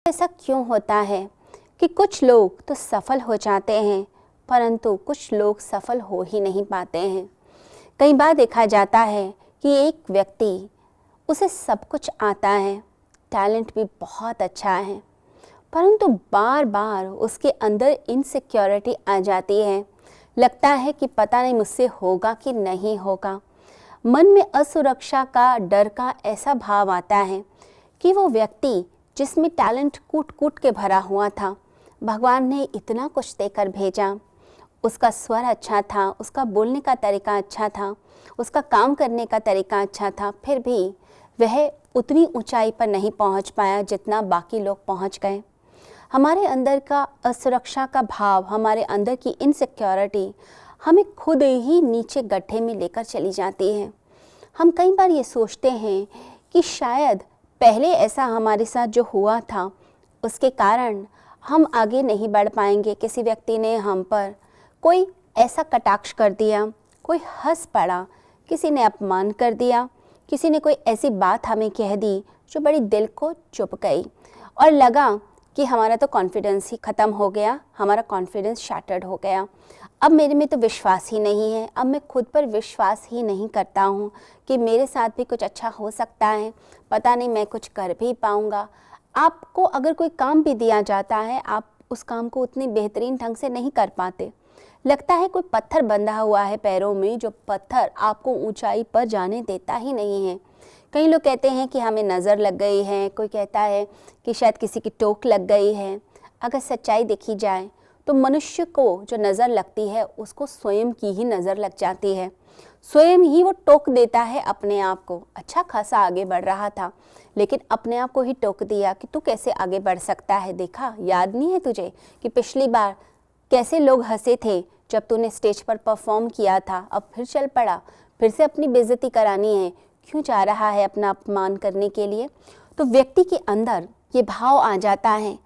ऐसा क्यों होता है कि कुछ लोग तो सफल हो जाते हैं परंतु कुछ लोग सफल हो ही नहीं पाते हैं। कई बार देखा जाता है कि एक व्यक्ति उसे सब कुछ आता है, टैलेंट भी बहुत अच्छा है, परंतु बार बार उसके अंदर इनसिक्योरिटी आ जाती है। लगता है कि पता नहीं मुझसे होगा कि नहीं होगा। मन में असुरक्षा का, डर का ऐसा भाव आता है कि वो व्यक्ति जिसमें टैलेंट कूट कूट के भरा हुआ था, भगवान ने इतना कुछ देकर भेजा, उसका स्वर अच्छा था, उसका बोलने का तरीका अच्छा था, उसका काम करने का तरीका अच्छा था, फिर भी वह उतनी ऊंचाई पर नहीं पहुंच पाया जितना बाकी लोग पहुंच गए। हमारे अंदर का असुरक्षा का भाव, हमारे अंदर की इनसिक्योरिटी हमें खुद ही नीचे गड्ढे में लेकर चली जाती है। हम कई बार ये सोचते हैं कि शायद पहले ऐसा हमारे साथ जो हुआ था उसके कारण हम आगे नहीं बढ़ पाएंगे। किसी व्यक्ति ने हम पर कोई ऐसा कटाक्ष कर दिया, कोई हंस पड़ा, किसी ने अपमान कर दिया, किसी ने कोई ऐसी बात हमें कह दी जो बड़ी दिल को चुभ गई और लगा कि हमारा तो कॉन्फिडेंस ही ख़त्म हो गया, हमारा कॉन्फिडेंस शैटर्ड हो गया। अब मेरे में तो विश्वास ही नहीं है, अब मैं खुद पर विश्वास ही नहीं करता हूँ कि मेरे साथ भी कुछ अच्छा हो सकता है, पता नहीं मैं कुछ कर भी पाऊँगा। आपको अगर कोई काम भी दिया जाता है, आप उस काम को उतनी बेहतरीन ढंग से नहीं कर पाते। लगता है कोई पत्थर बंधा हुआ है पैरों में, जो पत्थर आपको ऊंचाई पर जाने देता ही नहीं है। कई लोग कहते हैं कि हमें नज़र लग गई है, कोई कहता है कि शायद किसी की टोक लग गई है। अगर सच्चाई देखी जाए तो मनुष्य को जो नज़र लगती है उसको स्वयं की ही नज़र लग जाती है, स्वयं ही वो टोक देता है अपने आप को। अच्छा खासा आगे बढ़ रहा था लेकिन अपने आप को ही टोक दिया कि तू कैसे आगे बढ़ सकता है। देखा, याद नहीं है तुझे कि पिछली बार कैसे लोग हंसे थे जब तूने स्टेज पर परफॉर्म किया था, अब फिर चल पड़ा, फिर से अपनी बेइज्जती करानी है, क्यों जा रहा है अपना अपमान करने के लिए। तो व्यक्ति के अंदर ये भाव आ जाता है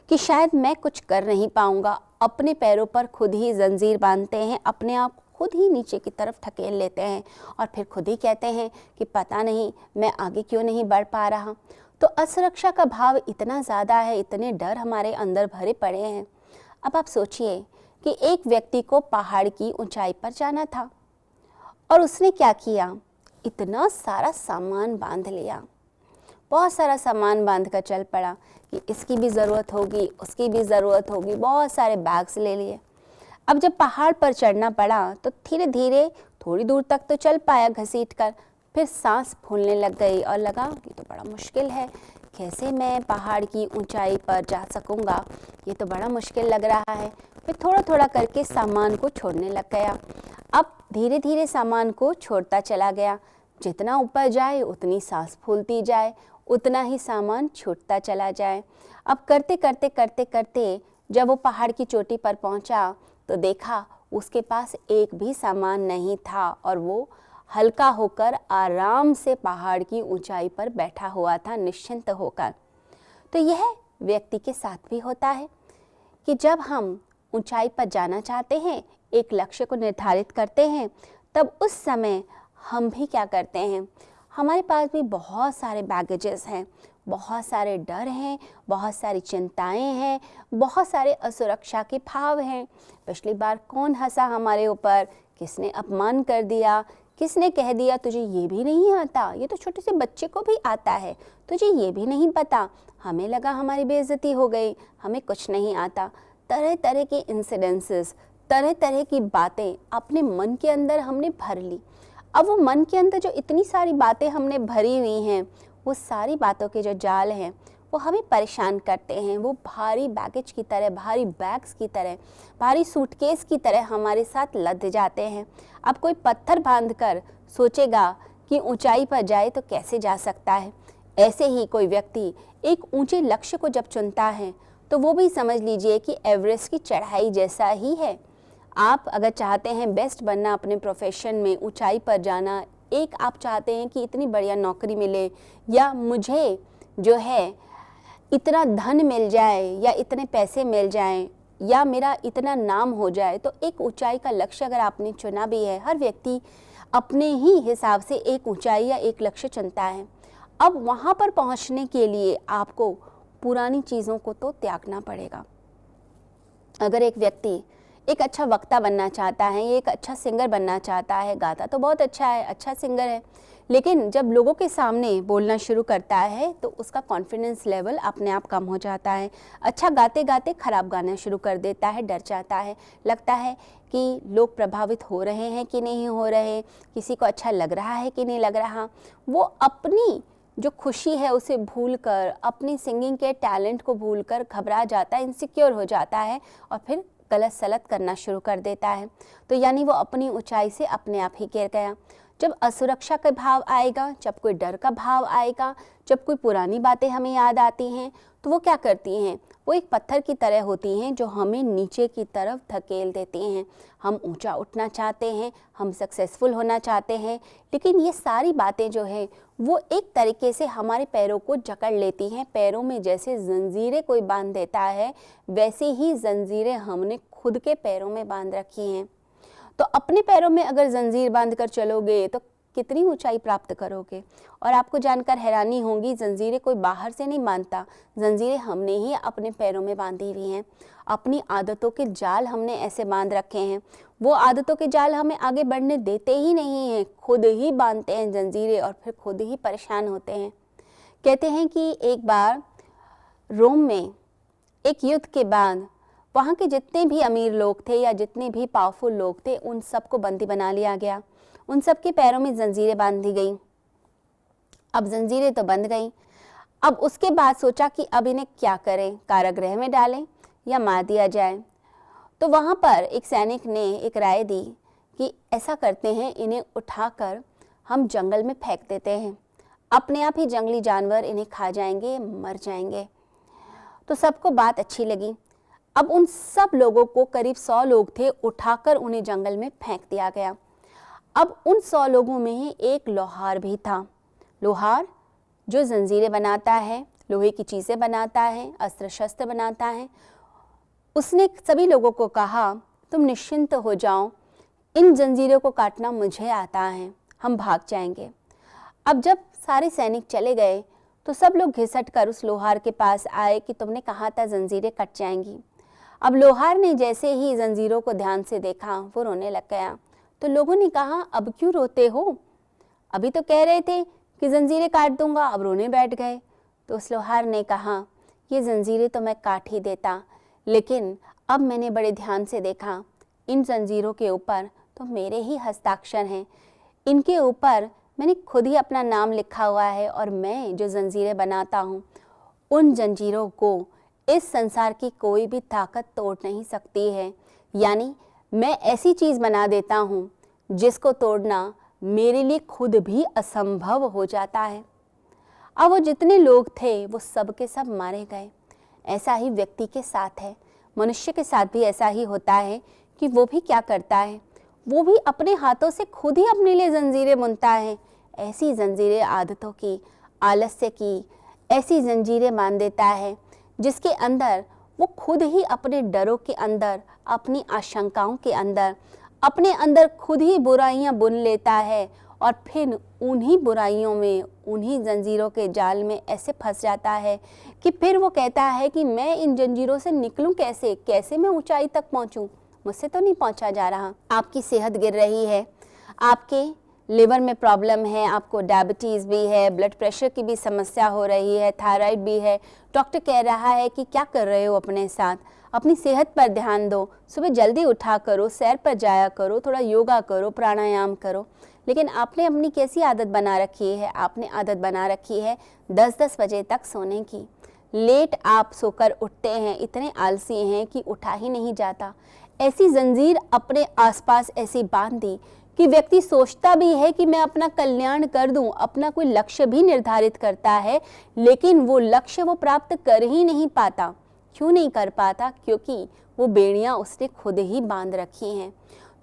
कि शायद मैं कुछ कर नहीं पाऊंगा, अपने पैरों पर खुद ही जंजीर बांधते हैं, अपने आप खुद ही नीचे की तरफ ढकेल लेते हैं और फिर खुद ही कहते हैं कि पता नहीं मैं आगे क्यों नहीं बढ़ पा रहा। तो असुरक्षा का भाव इतना ज़्यादा है, इतने डर हमारे अंदर भरे पड़े हैं। अब आप सोचिए कि एक व्यक्ति को पहाड़ की ऊंचाई पर जाना था और उसने क्या किया, इतना सारा सामान बांध लिया, बहुत सारा सामान बांध कर चल पड़ा कि इसकी भी ज़रूरत होगी, उसकी भी ज़रूरत होगी, बहुत सारे बैग्स ले लिए। अब जब पहाड़ पर चढ़ना पड़ा तो धीरे धीरे थोड़ी दूर तक तो चल पाया घसीट कर, फिर सांस फूलने लग गई और लगा ये तो बड़ा मुश्किल है, कैसे मैं पहाड़ की ऊंचाई पर जा सकूंगा, ये तो बड़ा मुश्किल लग रहा है। फिर थोड़ा थोड़ा करके सामान को छोड़ने लग गया। अब धीरे धीरे सामान को छोड़ता चला गया, जितना ऊपर जाए उतनी सांस फूलती जाए, उतना ही सामान छूटता चला जाए। अब करते करते करते करते जब वो पहाड़ की चोटी पर पहुंचा तो देखा उसके पास एक भी सामान नहीं था और वो हल्का होकर आराम से पहाड़ की ऊंचाई पर बैठा हुआ था, निश्चिंत होकर। तो यह व्यक्ति के साथ भी होता है कि जब हम ऊंचाई पर जाना चाहते हैं, एक लक्ष्य को निर्धारित करते हैं, तब उस समय हम भी क्या करते हैं, हमारे पास भी बहुत सारे बैगेजेस हैं, बहुत सारे डर हैं, बहुत सारी चिंताएं हैं, बहुत सारे असुरक्षा के भाव हैं। पिछली बार कौन हंसा हमारे ऊपर, किसने अपमान कर दिया, किसने कह दिया तुझे ये भी नहीं आता, ये तो छोटे से बच्चे को भी आता है, तुझे ये भी नहीं पता। हमें लगा हमारी बेइज्जती हो गई, हमें कुछ नहीं आता। तरह तरह के इंसिडेंसेस, तरह तरह की बातें अपने मन के अंदर हमने भर ली। अब वो मन के अंदर जो इतनी सारी बातें हमने भरी हुई हैं, वो सारी बातों के जो जाल हैं वो हमें परेशान करते हैं। वो भारी बैगेज की तरह, भारी बैग्स की तरह, भारी सूटकेस की तरह हमारे साथ लद जाते हैं। अब कोई पत्थर बांधकर सोचेगा कि ऊंचाई पर जाए तो कैसे जा सकता है। ऐसे ही कोई व्यक्ति एक ऊंचे लक्ष्य को जब चुनता है तो वो भी समझ लीजिए कि एवरेस्ट की चढ़ाई जैसा ही है। आप अगर चाहते हैं बेस्ट बनना अपने प्रोफेशन में, ऊंचाई पर जाना, एक आप चाहते हैं कि इतनी बढ़िया नौकरी मिले या मुझे जो है इतना धन मिल जाए या इतने पैसे मिल जाएं या मेरा इतना नाम हो जाए, तो एक ऊंचाई का लक्ष्य अगर आपने चुना भी है, हर व्यक्ति अपने ही हिसाब से एक ऊंचाई या एक लक्ष्य चुनता है। अब वहाँ पर पहुँचने के लिए आपको पुरानी चीज़ों को तो त्यागना पड़ेगा। अगर एक व्यक्ति एक अच्छा वक्ता बनना चाहता है, एक अच्छा सिंगर बनना चाहता है, गाता तो बहुत अच्छा है, अच्छा सिंगर है, लेकिन जब लोगों के सामने बोलना शुरू करता है तो उसका कॉन्फिडेंस लेवल अपने आप कम हो जाता है। अच्छा गाते गाते खराब गाना शुरू कर देता है, डर जाता है, लगता है कि लोग प्रभावित हो रहे हैं कि नहीं हो रहे, किसी को अच्छा लग रहा है कि नहीं लग रहा। वो अपनी जो खुशी है उसे भूलकर, अपनी सिंगिंग के टैलेंट को भूलकर घबरा जाता है, इनसिक्योर हो जाता है और फिर गलत सलत करना शुरू कर देता है। तो यानी वो अपनी ऊंचाई से अपने आप ही गिर गया। जब असुरक्षा का भाव आएगा, जब कोई डर का भाव आएगा, जब कोई पुरानी बातें हमें याद आती हैं, तो वो क्या करती हैं? वो एक पत्थर की तरह होती हैं जो हमें नीचे की तरफ धकेल देती हैं। हम ऊंचा उठना चाहते हैं, हम सक्सेसफुल होना चाहते हैं, लेकिन ये सारी बातें जो है वो एक तरीके से हमारे पैरों को जकड़ लेती हैं। पैरों में जैसे जंजीरें कोई बांध देता है, वैसे ही जंजीरें हमने खुद के पैरों में बांध रखी हैं। तो अपने पैरों में अगर जंजीर बांध कर चलोगे तो कितनी ऊंचाई प्राप्त करोगे। और आपको जानकर हैरानी होगी, जंजीरें कोई बाहर से नहीं बांधता, जंजीरें हमने ही अपने पैरों में बांधी हुई हैं। अपनी आदतों के जाल हमने ऐसे बांध रखे हैं, वो आदतों के जाल हमें आगे बढ़ने देते ही नहीं हैं, खुद ही बांधते हैं जंजीरें और फिर खुद ही परेशान होते हैं। कहते हैं कि एक बार रोम में एक युद्ध के बाद वहाँ के जितने भी अमीर लोग थे या जितने भी पावरफुल लोग थे, उन सबको बंदी बना लिया गया। उन सब के पैरों में जंजीरें बांधी गई। अब जंजीरें तो बंध गई। अब उसके बाद सोचा कि अब इन्हें क्या करें, कारागृह में डालें या मार दिया जाए। तो वहाँ पर एक सैनिक ने एक राय दी कि ऐसा करते हैं, इन्हें उठाकर हम जंगल में फेंक देते हैं, अपने आप ही जंगली जानवर इन्हें खा जाएंगे, मर जाएंगे। तो सबको बात अच्छी लगी। अब उन सब लोगों को, करीब 100 लोग थे, उठाकर उन्हें जंगल में फेंक दिया गया। अब उन 100 लोगों में ही एक लोहार भी था। लोहार जो जंजीरें बनाता है, लोहे की चीज़ें बनाता है, अस्त्र शस्त्र बनाता है। उसने सभी लोगों को कहा, तुम निश्चिंत हो जाओ, इन जंजीरों को काटना मुझे आता है, हम भाग जाएंगे। अब जब सारे सैनिक चले गए तो सब लोग घिसट कर उस लोहार के पास आए कि तुमने कहा था जंजीरें कट जाएंगी। अब लोहार ने जैसे ही जंजीरों को ध्यान से देखा, वो रोने लग गया। तो लोगों ने कहा, अब क्यों रोते हो? अभी तो कह रहे थे कि जंजीरें काट दूंगा, अब रोने बैठ गए। तो उस लोहार ने कहा, ये जंजीरें तो मैं काट ही देता, लेकिन अब मैंने बड़े ध्यान से देखा, इन जंजीरों के ऊपर तो मेरे ही हस्ताक्षर हैं, इनके ऊपर मैंने खुद ही अपना नाम लिखा हुआ है और मैं जो जंजीरें बनाता हूँ, उन जंजीरों को इस संसार की कोई भी ताकत तोड़ नहीं सकती है। यानी मैं ऐसी चीज़ बना देता हूँ जिसको तोड़ना मेरे लिए खुद भी असंभव हो जाता है। अब वो जितने लोग थे वो सब के सब मारे गए। ऐसा ही व्यक्ति के साथ है, मनुष्य के साथ भी ऐसा ही होता है कि वो भी क्या करता है, वो भी अपने हाथों से खुद ही अपने लिए जंजीरें बुनता है। ऐसी जंजीरें आदतों की, आलस्य की, ऐसी जंजीरें बांध देता है जिसके अंदर वो खुद ही अपने डरों के अंदर, अपनी आशंकाओं के अंदर, अपने अंदर खुद ही बुराइयां बुन लेता है और फिर उन्हीं बुराइयों में, उन्हीं जंजीरों के जाल में ऐसे फंस जाता है कि फिर वो कहता है कि मैं इन जंजीरों से निकलूं कैसे, कैसे मैं ऊंचाई तक पहुंचूं, मुझसे तो नहीं पहुंचा जा रहा। आपकी सेहत गिर रही है, आपके लिवर में प्रॉब्लम है, आपको डायबिटीज़ भी है, ब्लड प्रेशर की भी समस्या हो रही है, थायराइड भी है। डॉक्टर कह रहा है कि क्या कर रहे हो अपने साथ, अपनी सेहत पर ध्यान दो, सुबह जल्दी उठा करो, सैर पर जाया करो, थोड़ा योगा करो, प्राणायाम करो। लेकिन आपने अपनी कैसी आदत बना रखी है? आपने आदत बना रखी है 10-10 बजे तक सोने की। लेट आप सोकर उठते हैं, इतने आलसी हैं कि उठा ही नहीं जाता। ऐसी जंजीर अपने आसपास ऐसी बांध दी कि व्यक्ति सोचता भी है कि मैं अपना कल्याण कर दूं, अपना कोई लक्ष्य भी निर्धारित करता है, लेकिन वो लक्ष्य वो प्राप्त कर ही नहीं पाता। क्यों नहीं कर पाता? क्योंकि वो बेड़ियां उसने खुद ही बांध रखी हैं।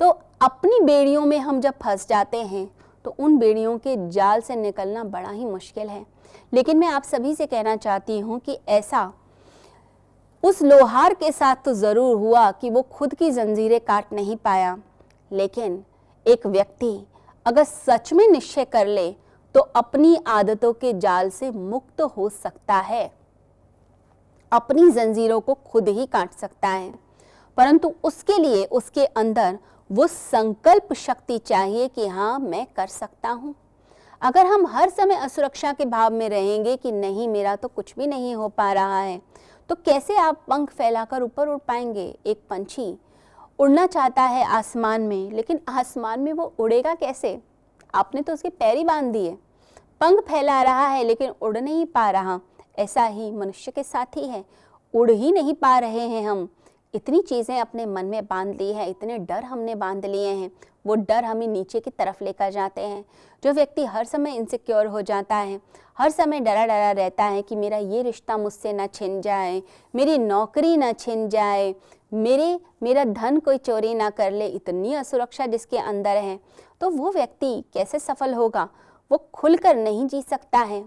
तो अपनी बेड़ियों में हम जब फंस जाते हैं तो उन बेड़ियों के जाल से निकलना बड़ा ही मुश्किल है। लेकिन मैं आप सभी से कहना चाहती हूँ कि ऐसा उस लोहार के साथ तो ज़रूर हुआ कि वो खुद की जंजीरें काट नहीं पाया, लेकिन एक व्यक्ति अगर सच में निश्चय कर ले तो अपनी आदतों के जाल से मुक्त हो सकता है। अपनी जंजीरों को खुद ही काट सकता है, परंतु उसके लिए उसके अंदर वो संकल्प शक्ति चाहिए कि हाँ मैं कर सकता हूँ। अगर हम हर समय असुरक्षा के भाव में रहेंगे कि नहीं मेरा तो कुछ भी नहीं हो पा रहा है, तो कैसे आप पंख फैलाकर ऊपर उड़ पाएंगे। एक पंछी उड़ना चाहता है आसमान में, लेकिन आसमान में वो उड़ेगा कैसे? आपने तो उसके पैर ही बांध दिए। पंख फैला रहा है लेकिन उड़ नहीं पा रहा। ऐसा ही मनुष्य के साथ ही है, उड़ ही नहीं पा रहे हैं हम। इतनी चीज़ें अपने मन में बांध ली है, इतने डर हमने बांध लिए हैं, वो डर हमें नीचे की तरफ लेकर जाते हैं। जो व्यक्ति हर समय इनसिक्योर हो जाता है, हर समय डरा डरा रहता है कि मेरा ये रिश्ता मुझसे ना छिन जाए, मेरी नौकरी ना छिन जाए, मेरा धन कोई चोरी ना कर ले, इतनी असुरक्षा जिसके अंदर है, तो वो व्यक्ति कैसे सफल होगा? वो खुलकर नहीं जी सकता है।